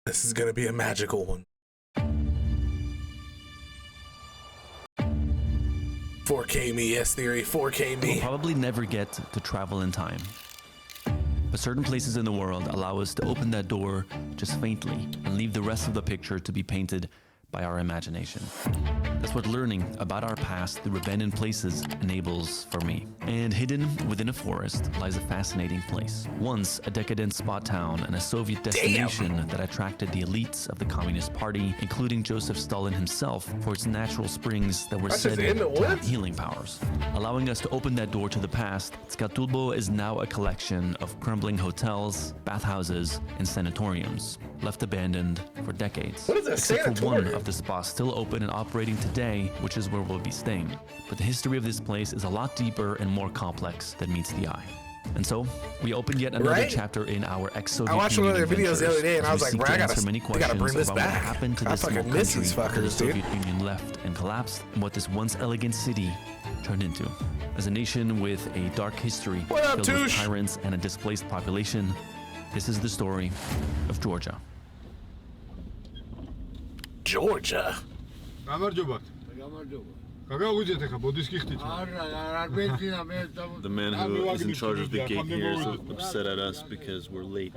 This is gonna be a magical one. 4K me, yes theory, 4K me. We'll probably never get to travel in time. But certain places in the world allow us to open that door just faintly and leave the rest of the picture to be painted by our imagination. That's what learning about our past through abandoned places enables for me. And hidden within a forest lies a fascinating place. Once a decadent spa town and a Soviet destination that attracted the elites of the Communist Party, including Joseph Stalin himself, for its natural springs that were said to have healing powers. Allowing us to open that door to the past, Skatulbo is now a collection of crumbling hotels, bathhouses, and sanatoriums, left abandoned for decades. What is a except for one sanatorium? of the spas still open and operating today, which is where we'll be staying. But the history of this place is a lot deeper and more complex than meets the eye. And so, we opened yet another chapter in our ex-Soviet I watched one of their videos the other day, and I was like, bro, I gotta bring this about back. what happened to I this small fucking miss country these after the fuckers, dude. Soviet Union left and collapsed, and what this once elegant city turned into. As a nation with a dark history filled with tyrants and a displaced population, this is the story of Georgia. Georgia. The man who is in charge of the gate here is upset at us because we're late.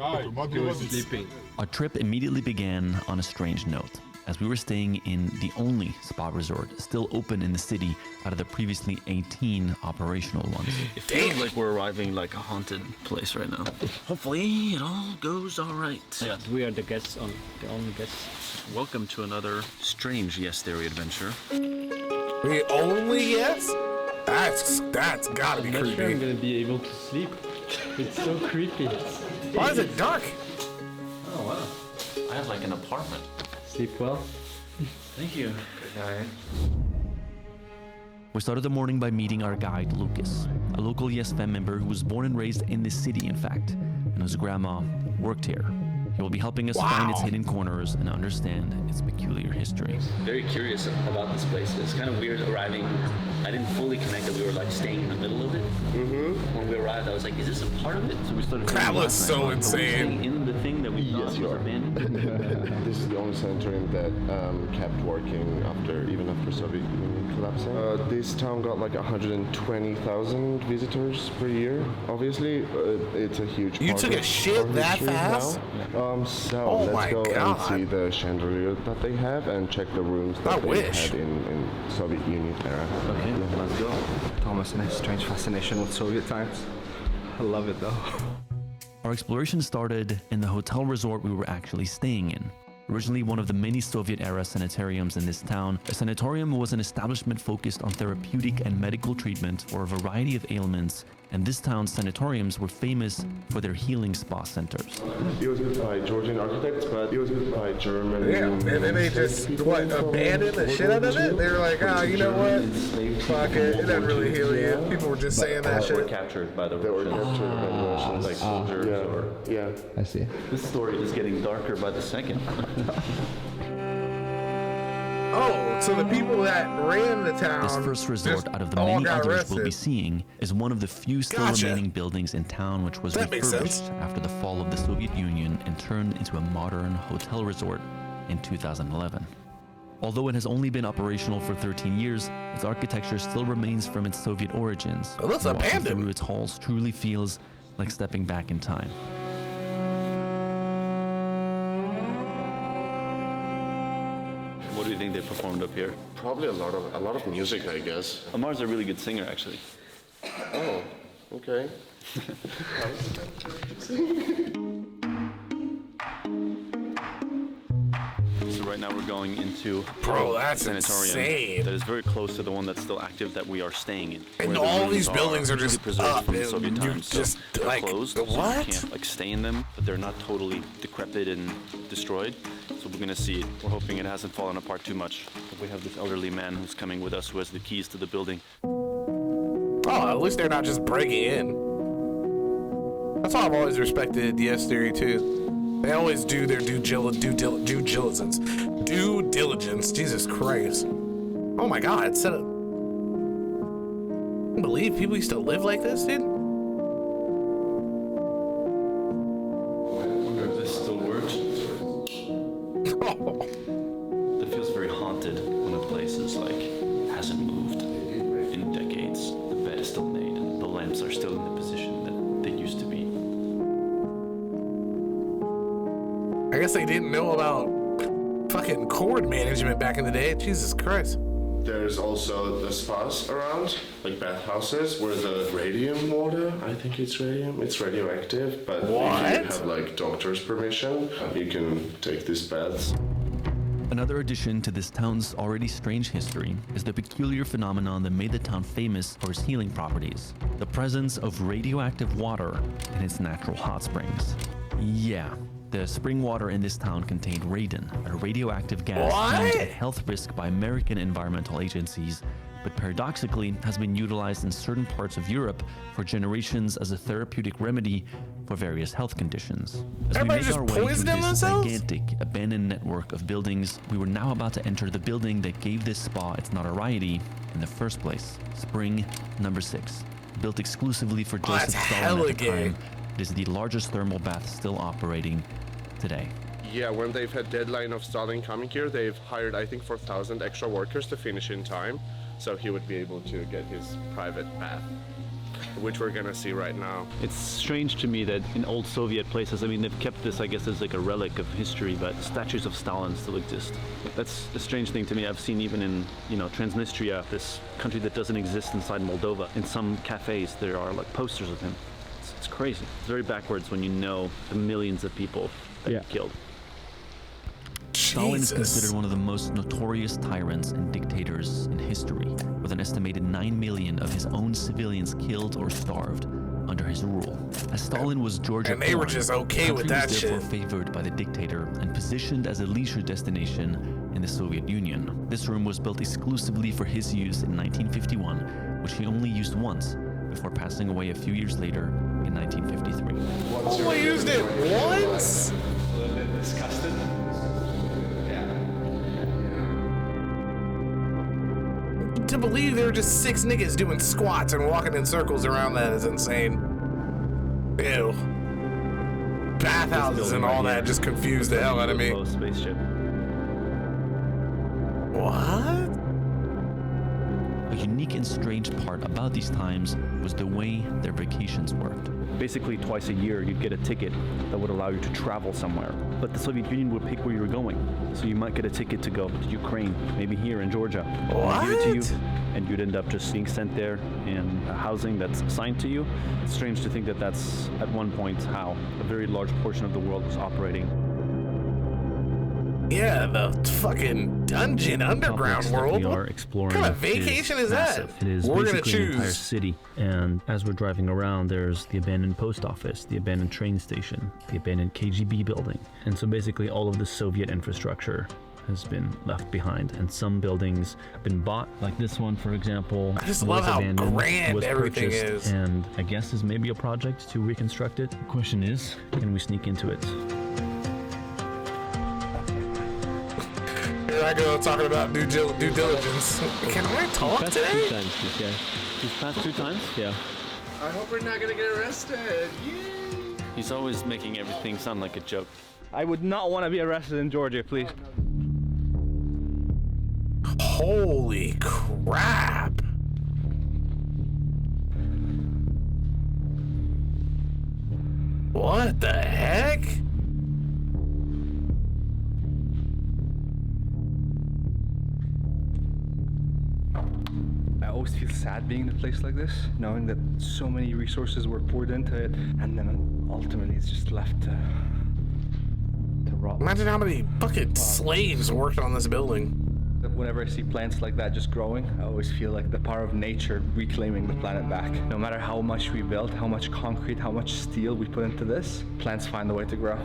He was sleeping. Our trip immediately began on a strange note, as we were staying in the only spa resort still open in the city out of the previously 18 operational ones. It feels like we're arriving like a haunted place right now. Hopefully it all goes all right. Yeah, we are the guests, the only guests. Welcome to another strange Yes Theory adventure. The only yes? That's gotta be I'm not sure I'm creepy. gonna be able to sleep. It's so creepy. Why is it dark? Oh wow, I have like an apartment. Sleep well. Thank you. We started the morning by meeting our guide, Lucas, a local Yes Fam member who was born and raised in this city, in fact, and whose grandma worked here. He will be helping us find its hidden corners and understand its peculiar history. Very curious about this place. It's kind of weird arriving. I didn't fully connect that we were like staying in the middle of it. When we arrived, I was like, is this a part of it? So we started. That looks so insane. In the thing that we thought was abandoned. This is the only sanatorium that kept working even after Soviet Union collapsing. This town got like 120,000 visitors per year. Obviously, it's a huge. You part took a of shit our that history fast? now. So Oh let's my go God. and see the chandelier that they have and check the rooms that they wish. had in Soviet Union era. Okay, let's go. Thomas and his strange fascination with Soviet times. I love it though. Our exploration started in the hotel resort we were actually staying in. Originally one of the many Soviet-era sanitariums in this town, a sanatorium was an establishment focused on therapeutic and medical treatment for a variety of ailments, and this town's sanatoriums were famous for their healing spa centers. It was built by Georgian architects, but it was built by German. Yeah, and then they just abandoned the shit out of it. They were like, you know what? Fuck it. It doesn't really heal you. People were just saying that We're shit. captured by the They were Russians. captured by the Russians. Like soldiers or... Yeah. I see. This story is getting darker by the second. Oh, so the people that ran the town. This first resort just out of the all many got others arrested. we'll be seeing is one of the few still remaining buildings in town which was That makes refurbished sense. after the fall of the Soviet Union and turned into a modern hotel resort in 2011. Although it has only been operational for 13 years, its architecture still remains from its Soviet origins. It looks and walking abandoned. through its halls truly feels like stepping back in time. What do you think they performed up here? Probably a lot of music, I guess. Amar's a really good singer, actually. Oh, okay. So right now we're going into Bro, that's a sanatorium insane. that is very close to the one that's still active that we are staying in. And where the all rooms these buildings are just preserved up, from the and Soviet you times. So just, they're like, closed, so what? you can't like stay in them, but they're not totally decrepit and destroyed. So we're gonna see it. We're hoping it hasn't fallen apart too much. But we have this elderly man who's coming with us who has the keys to the building. Oh, at least they're not just breaking in. That's why I've always respected Yes Theory too. They always do their due diligence. Due diligence. Jesus Christ. Oh my God. I can't believe people used to live like this, dude. This still works. I guess they didn't know about fucking cord management back in the day. Jesus Christ. There's also the spas around, like bathhouses, where the radium water, I think it's radium, it's radioactive, but if you have like doctor's permission, you can take these baths. Another addition to this town's already strange history is the peculiar phenomenon that made the town famous for its healing properties: the presence of radioactive water in its natural hot springs. Yeah, the spring water in this town contained radon, a radioactive gas deemed a health risk by American environmental agencies, but paradoxically has been utilized in certain parts of Europe for generations as a therapeutic remedy for various health conditions. As we make our way through this gigantic abandoned network of buildings, we were now about to enter the building that gave this spa its notoriety in the first place: Spring Number 6. Built exclusively for Joseph Stalin at the time, it is the largest thermal bath still operating today. Yeah, when they've had deadline of Stalin coming here, they've hired, I think, 4,000 extra workers to finish in time, so he would be able to get his private bath, which we're gonna see right now. It's strange to me that in old Soviet places, I mean, they've kept this, I guess, as like a relic of history, but statues of Stalin still exist. That's a strange thing to me. I've seen even in, Transnistria, this country that doesn't exist inside Moldova, in some cafes there are like posters of him. It's crazy. It's very backwards when you know the millions of people that he killed. Stalin is considered one of the most notorious tyrants and dictators in history, with an estimated 9 million of his own civilians killed or starved under his rule. As Stalin was Georgia, and they were just okay with that shit. Therefore favored by the dictator and positioned as a leisure destination in the Soviet Union. This room was built exclusively for his use in 1951, which he only used once before passing away a few years later in 1953. Only used it once? A little bit disgusted. To believe there were just 6 niggas doing squats and walking in circles around that is insane. Ew. Bathhouses and all that just confused the hell out of me. Spaceship. What? A unique and strange part about these times was the way their vacations worked. Basically, twice a year, you'd get a ticket that would allow you to travel somewhere. But the Soviet Union would pick where you were going. So you might get a ticket to go to Ukraine, maybe here in Georgia. What? They give it to you, and you'd end up just being sent there in a housing that's assigned to you. It's strange to think that that's, at one point, how a very large portion of the world was operating. Yeah, the fucking dungeon underground world. We are exploring. What kind of vacation is that? It is we're gonna basically an entire choose. city, and as we're driving around, there's the abandoned post office, the abandoned train station, the abandoned KGB building, and so basically all of the Soviet infrastructure has been left behind, and some buildings have been bought, like this one, for example. I just love how grand everything is. And I guess is maybe a project to reconstruct it. The question is, can we sneak into it? Here I go talking about due diligence. Can I talk Passed today? 2 times this guy. He's passed 2 times? Yeah. I hope we're not gonna get arrested. Yay! He's always making everything sound like a joke. I would not want to be arrested in Georgia, please. Holy crap. What the heck? I always feel sad being in a place like this, knowing that so many resources were poured into it, and then ultimately it's just left to rot. Imagine how many fucking slaves worked on this building. Whenever I see plants like that just growing, I always feel like the power of nature reclaiming the planet back. No matter how much we build, how much concrete, how much steel we put into this, plants find a way to grow.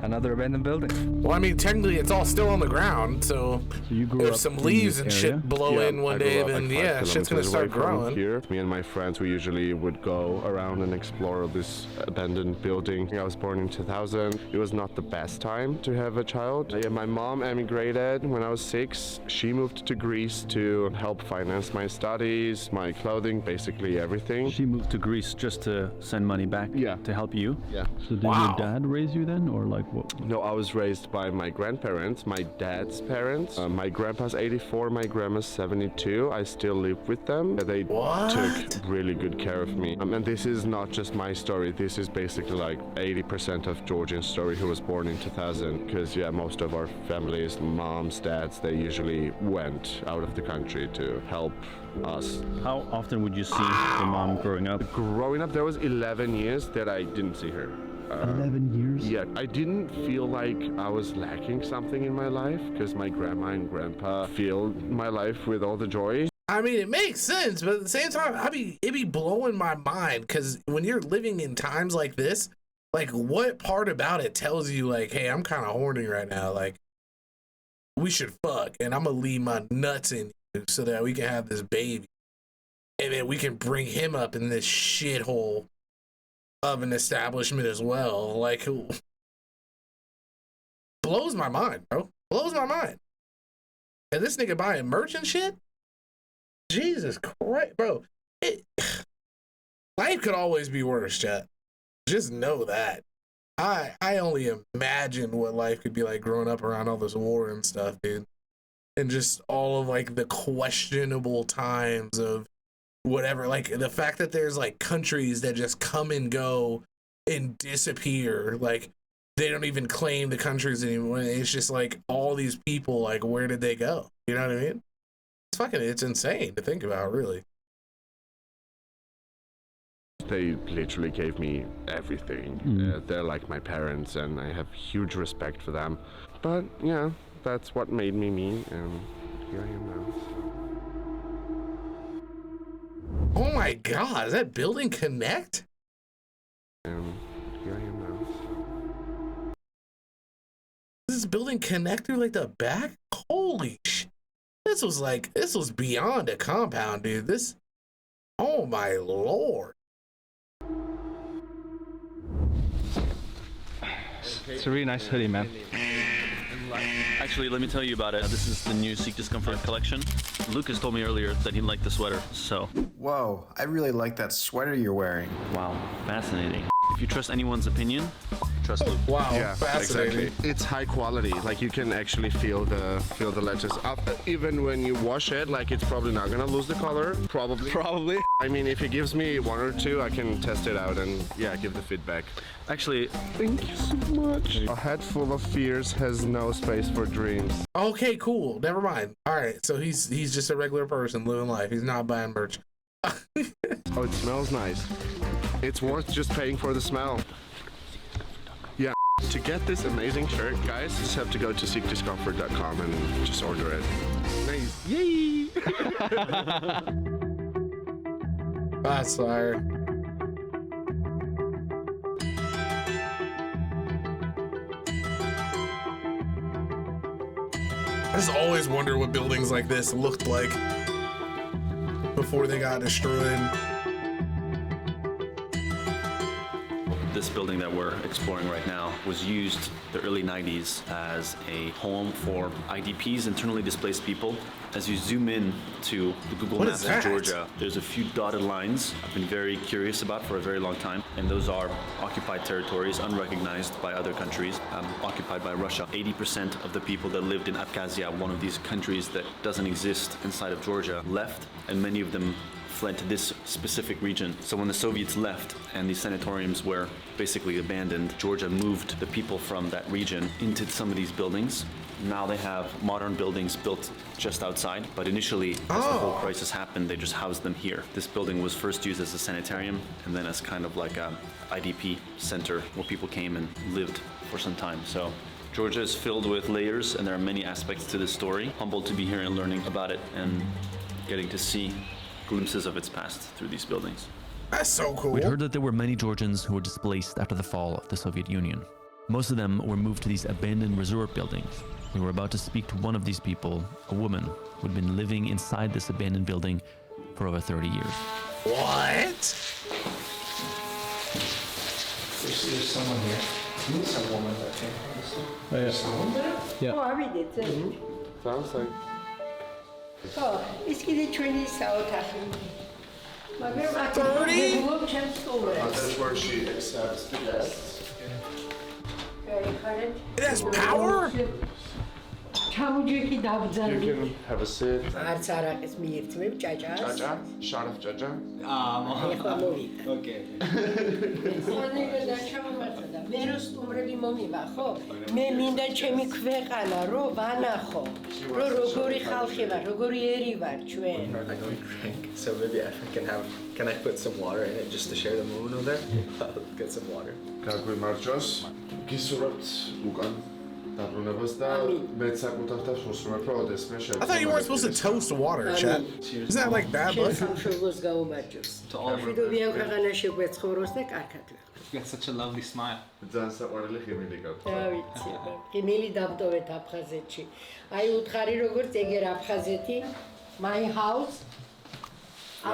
Another abandoned building. Well, I mean, technically it's all still on the ground, so You grew if up some in leaves this and area? shit blow in one I grew day, up, like, then 5 yeah, shit's gonna kilometers start away from growing. Here, me and my friends, we usually would go around and explore this abandoned building. I was born in 2000. It was not the best time to have a child. Yeah, my mom emigrated when I was 6. She moved to Greece to help finance my studies, my clothing, basically everything. She moved to Greece just to send money back Yeah. to help you? Yeah. So did Wow. your dad raise you then, or like No, I was raised by my grandparents, my dad's parents. My grandpa's 84, my grandma's 72. I still live with them. They took really good care of me. And this is not just my story. This is basically like 80% of Georgian's story, who was born in 2000. Because, yeah, most of our families, moms, dads, they usually went out of the country to help us. How often would you see your mom growing up? Growing up, there was 11 years that I didn't see her. 11 years? Yeah, I didn't feel like I was lacking something in my life because my grandma and grandpa filled my life with all the joy. I mean, it makes sense, but at the same time, it be blowing my mind because when you're living in times like this, like what part about it tells you like, hey, I'm kind of horny right now, like we should fuck and I'm gonna leave my nuts in you so that we can have this baby and then we can bring him up in this shithole of an establishment as well. Like, blows my mind, bro. Blows my mind. And this nigga buying merch and shit? Jesus Christ, bro. Life could always be worse, chat. Just know that. I only imagine what life could be like growing up around all this war and stuff, dude. And just all of like the questionable times of whatever, like the fact that there's like countries that just come and go and disappear, like they don't even claim the countries anymore. It's just like all these people, like where did they go? You know what I mean? It's insane to think about, really. They literally gave me everything. They're like my parents and I have huge respect for them. But yeah, that's what made me me, and here I am now. Oh my God, is that building connect? And here I am now. This building connect through like the back? Holy shit. This was beyond a compound, dude. This, oh my Lord. It's a really nice hoodie, man. Actually, let me tell you about it. This is the new Seek Discomfort collection. Lucas told me earlier that he liked the sweater, so. Whoa, I really like that sweater you're wearing. Wow, fascinating. If you trust anyone's opinion, trust Luke. Wow, Yeah, fascinating. exactly. It's high quality. Like you can actually feel the letters up. Even when you wash it, like it's probably not gonna lose the color. Probably. I mean, if he gives me one or two, I can test it out and yeah, give the feedback. Actually, Thank you so much. A head full of fears has no space for dreams. Okay, cool. Never mind. All right, so he's just a regular person living life. He's not buying merch. Oh, it smells nice. It's worth just paying for the smell. Yeah. To get this amazing shirt, guys, you just have to go to seekdiscomfort.com and just order it. Nice. Yay! That's fire. I just always wonder what buildings like this looked like before they got destroyed. this building that we're exploring right now was used the early 90s as a home for IDPs, internally displaced people. As you zoom in to the Google Maps of Georgia, there's a few dotted lines I've been very curious about for a very long time, and those are occupied territories, unrecognized by other countries, occupied by Russia. 80% of the people that lived in Abkhazia, one of these countries that doesn't exist inside of Georgia, left, and many of them fled to this specific region. So when the Soviets left and these sanatoriums were basically abandoned, Georgia moved the people from that region into some of these buildings. Now they have modern buildings built just outside, but initially, as the whole crisis happened, they just housed them here. This building was first used as a sanitarium and then as kind of like a IDP center where people came and lived for some time. So Georgia is filled with layers, and there are many aspects to this story. Humbled to be here and learning about it and getting to see glimpses of its past through these buildings. That's so cool. We'd heard that there were many Georgians who were displaced after the fall of the Soviet Union. Most of them were moved to these abandoned resort buildings. We were about to speak to one of these people, a woman who'd been living inside this abandoned building for over 30 years. What? There's someone here. There's some woman that came. There's someone there? Oh, I read it. Sounds like. Oh, it's getting 20 south. 30? That's where she accepts the guests. It has power? ჩამოჯექი You დაბძალი. can have a sit. არც არაკის მიირთმევ ჭაჭას. Jaja, shot of Jaja. ეხლა მოვიდა. Okay. ხონერა და ჩამომართდა. მე რო სტუმრები მომივა, ხო? მე მინდა ჩემი ქვეყანა რო ვანახო. რო როგორი ხალხი ვარ, როგორი ერი ვარ ჩვენ. I don't drink, so maybe I can I put some water in it just to share the moon over there? I'll get some water. გაგვიმარჯოს. გისურვებთ უკან დაბრუნებას და მეც საკუთარ თავს ვუსურვებ, რომ ოდესმე I thought you weren't supposed to toast water, chat. Isn't that like bad luck? სამშობლოს გაუმარჯოს. To all of მშვიდობიან ქვეყანაში გვეცხოვროს და კარგად ვიყო. You got such a lovely smile. ძალიან საყვარელი ხიმილი გაქვს. რა ვიცი, გიმილი დავტოვეთ აფხაზეთში. აი უთხარი როგორც ეგერ აფხაზეთი, my house,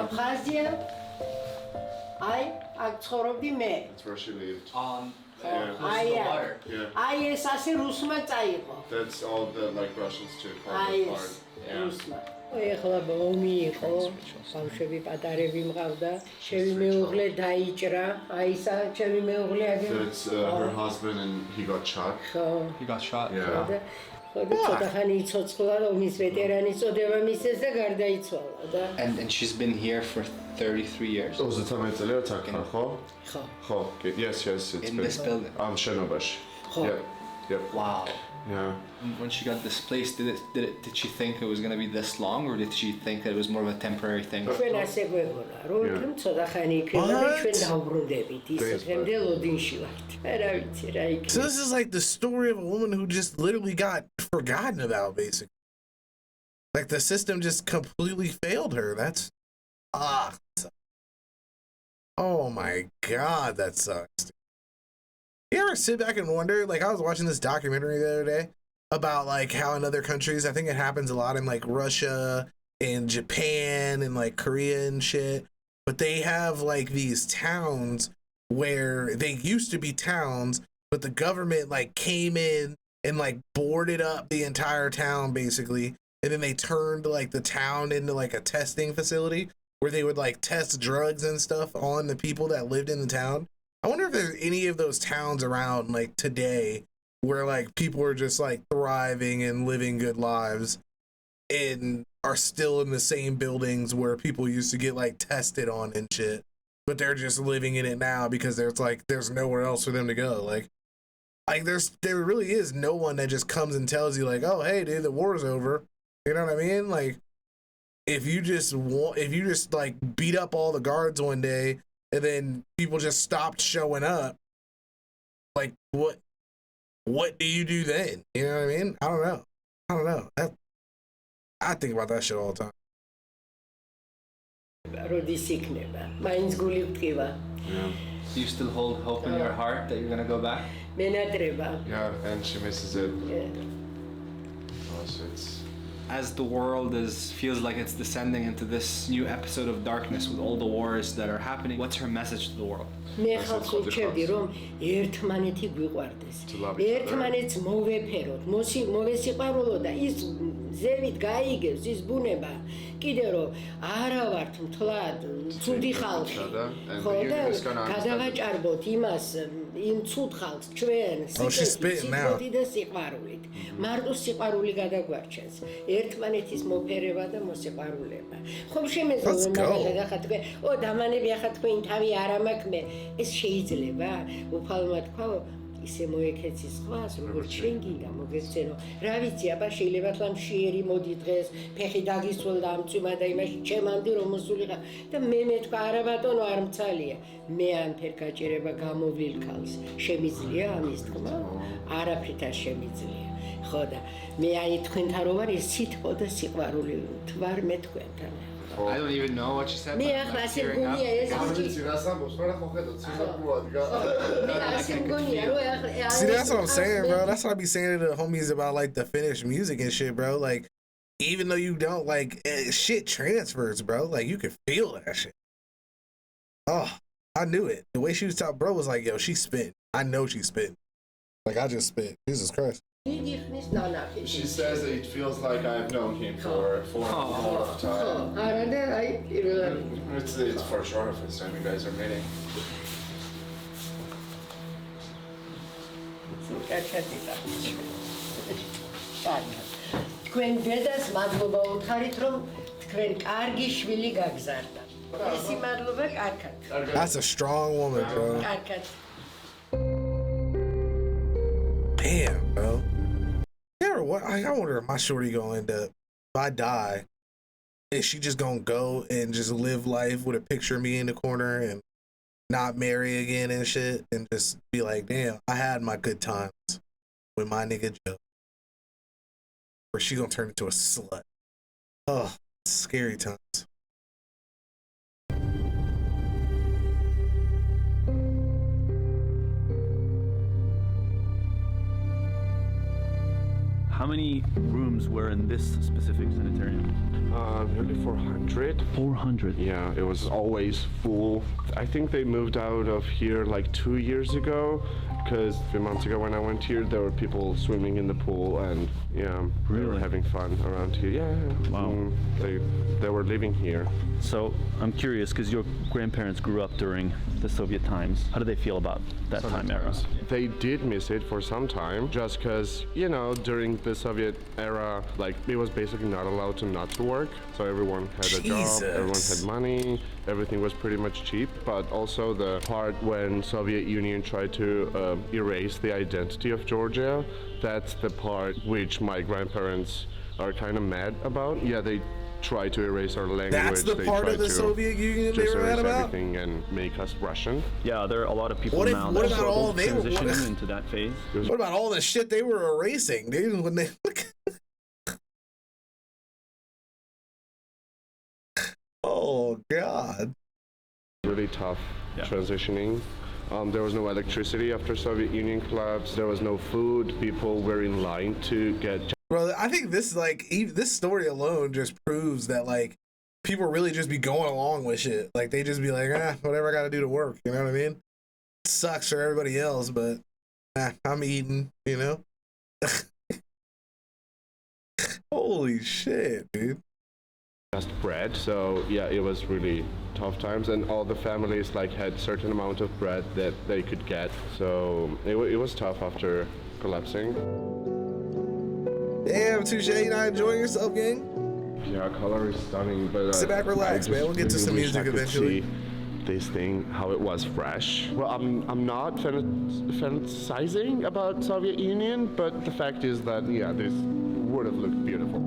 აფხაზია. აი, აქ ცხოვრობდი მე. That's where she lived. აი, Yeah. აი ეს ასე რუსმა წაიღო. That's all the like Russians too. აი ეს რუსმა. ეხლა ომი იყო, ბავშვები პატარები მყავდა, ჩემი მეუღლე დაიჭრა, აი ისა ჩემი მეუღლე აგერ. That's her husband and he got shot. ხო. He got shot. Yeah. ხო, ცოტა ხანი იცოცხლა, ომის ვეტერანის წოდება მისცეს და გარდაიცვალა და And she's been here for 33 years 33 წელი რაც აქ ხარ, ხო? ხო. ხო, yes, it's in been. this building. ამ შენობაში. ხო. Yep. Wow. Yeah. When she got displaced, did she think it was gonna be this long, or did she think that it was more of a temporary thing? ჩვენ ასე გვეგონა, რომ ცოტა ხანი იქნება და ჩვენ დავბრუნდებით ისე დღემდე ლოდინში ვართ. რა ვიცი, რა იქნება. So this is like the story of a woman who just literally got forgotten about, basically. Like the system just completely failed her. That's oh my god, that sucks. You ever sit back and wonder, like I was watching this documentary the other day about like how in other countries, I think it happens a lot in like Russia and Japan and like Korea and shit, but they have like these towns where they used to be towns, but the government like came in and like boarded up the entire town basically, and then they turned like the town into like a testing facility where they would like test drugs and stuff on the people that lived in the town. I wonder if there's any of those towns around like today where like people are just like thriving and living good lives and are still in the same buildings where people used to get like tested on and shit, but they're just living in it now because there's nowhere else for them to go. Like there really is no one that just comes and tells you like, oh hey dude, the war's over. You know what I mean? Like if you just like beat up all the guards one day and then people just stopped showing up, like what do you do then? You know what I mean? I don't know. I think about that shit all the time. როდის იქნება? მაინც გული ვტკივა. Yeah. Do you still hold hope in your heart that you're gonna go back? მენატრება. Yeah, and she misses it. Yeah. Oh, so it's As the world feels like it's descending into this new episode of darkness with all the wars that are happening, what's her message to the world? მე ხალხს ვუჩერდი რომ ერთმანეთი გვიყვარდეს. ერთმანეთს მოვეფეროთ, მოვესიყვარულო და ის ზევით გაიგებს ის ბუნება. კიდე რომ არა ვართ მთლად ცუდი ხალხი. ხო და გადავაჭარბოთ იმას იმ ცუდ ხალხს ჩვენ სიკვდილით და სიყვარულით. მარტო სიყვარული გადაგვარჩენს. ერთმანეთის მოფერება და მოსიყვარულება. ხომ შემეძლო მაგალითად ახლა თქვენ, ო დამანები ახლა თქვენ თავი არ ამაქვს მე. ეს შეიძლება უფალმა თქვა ისე მოეკეცი სხვას როგორც შენ გინდა მოგეცენო რა ვიცი აბა შეიძლება თამშიერი მოდი დღეს ფეხი დაგისველ და ამწვიმა და იმაში ჩემანდი რომ მოსულიყა და მე თქვა არა ბატონო არ მცალია მე ამ ფერკაჭერება გამოვლილ ქალს შემიძლია ამის თქმა არაფრით არ შემიძლია ხო და მე აი თქვენთან რო ვარ ეს სიტყვა და სიყვარული თვარ მე თქვენთან I don't even know what she said. Me ახლა გონია ეს See, that's what I'm saying, bro. That's what I be saying to the homies about like the finished music and shit, bro. Like, even though you don't like shit transfers, bro. Like you can feel that shit. Oh, I knew it. The way she was talking, bro, was like, yo, she spit. I know she spit. Like I just spit. Jesus Christ. She says that it feels like I've known him for a lot of time. It's for sure if it's time you guys are meeting. თქვენ დედას მადლობა უთხარით, რომ თქვენ კარგი შვილი გაგზარდა. ისი მადლობა კარგად. That's a strong woman, bro. კარგად. Damn, bro. Yeah, what? I wonder if my shorty gonna end up. If I die, is she just gonna go and just live life with a picture of me in the corner and not marry again and shit, and just be like, damn, I had my good times with my nigga Joe? Or she gonna turn into a slut? Oh, scary times. How many rooms were in this specific sanitarium? Nearly 400. 400. Yeah, it was always full. I think they moved out of here like 2 years ago, because 3 months ago when I went here, there were people swimming in the pool, and yeah, they were Really? having fun around here. Yeah. Wow. They were living here. So I'm curious, because your grandparents grew up during the Soviet times. How do they feel about that time era? They did miss it for some time, just because, you know, during the Soviet era, like, it was basically not allowed to not to work. So everyone had a job, everyone had money, everything was pretty much cheap. But also the part when Soviet Union tried to erase the identity of Georgia, that's the part which my grandparents are kind of mad about. Yeah, they try to erase our language. That's the they part try of the to Soviet Union they just were mad erase about? everything and make us Russian. Yeah, there are a lot of people What if- now what that about all struggle they were- transitioning into that phase. What about all the shit they were erasing, dude? When they oh god. Really tough Yeah. transitioning. There was no electricity after Soviet Union collapse. There was no food. People were in line to get. Bro, I think this this story alone just proves that like people really just be going along with shit. Like they just be like, whatever I gotta do to work, you know what I mean? It sucks for everybody else, but I'm eating, you know? Holy shit, dude. Just bread. So yeah, it was really tough times, and all the families like had certain amount of bread that they could get. So it was tough after collapsing. Damn, Touche, you not enjoying yourself, gang? Yeah, color is stunning, but Sit back, relax, man. We'll get to some wish I music could eventually. see this thing, how it was fresh. Well, I'm not fantasizing about Soviet Union, but the fact is that yeah, this would have looked beautiful.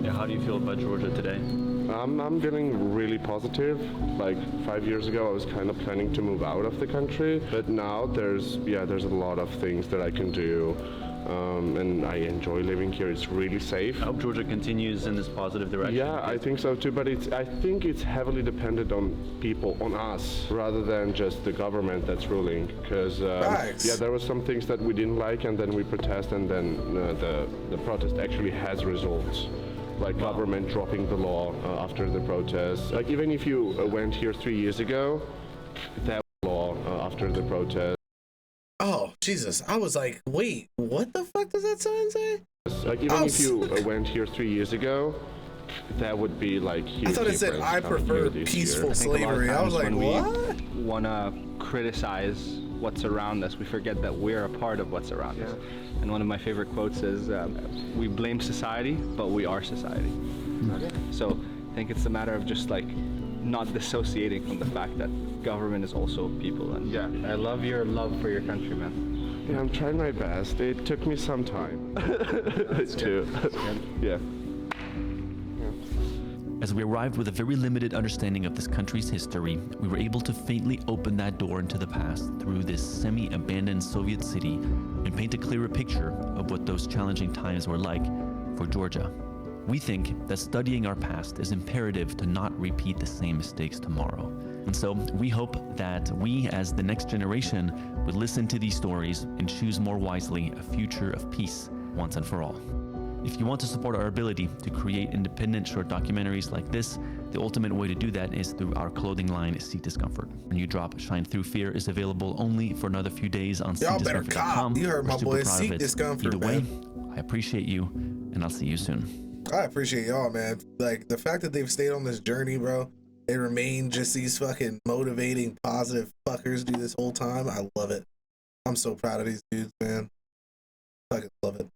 Yeah, how do you feel about Georgia today? I'm feeling really positive. Like 5 years ago, I was kind of planning to move out of the country, but now there's a lot of things that I can do. And I enjoy living here. It's really safe. I hope Georgia continues in this positive direction. Yeah, I think so too, but I think it's heavily dependent on people, on us, rather than just the government that's ruling. Because yeah, there were some things that we didn't like, and then we protest, and then the protest actually has results. Like government dropping the law after the protest. Like even if you went here 3 years ago, that law after the protest. Oh, Jesus. I was like, wait, what the fuck does that sign say? Like even if you went here 3 years ago, that would be like huge. I thought it said, I prefer peaceful slavery. I was like, what? We want to criticize what's around us. We forget that we're a part of what's around us. And one of my favorite quotes is, we blame society, but we are society. So I think it's a matter of just like not dissociating from the fact that government is also people. And Yeah, I love your love for your country, man. Yeah, I'm trying my best. It took me some time to, yeah. As we arrived with a very limited understanding of this country's history, we were able to faintly open that door into the past through this semi-abandoned Soviet city and paint a clearer picture of what those challenging times were like for Georgia. We think that studying our past is imperative to not repeat the same mistakes tomorrow. And so we hope that we, as the next generation, would listen to these stories and choose more wisely a future of peace once and for all. If you want to support our ability to create independent short documentaries like this, the ultimate way to do that is through our clothing line, Seek Discomfort. Our new drop, Shine Through Fear, is available only for another few days on Y'all better cop. You heard my boy, Seek Discomfort, Either way, man. I appreciate you, and I'll see you soon. I appreciate y'all, man. Like, the fact that they've stayed on this journey, bro, they remain just these fucking motivating, positive fuckers do this whole time. I love it. I'm so proud of these dudes, man. Fucking love it.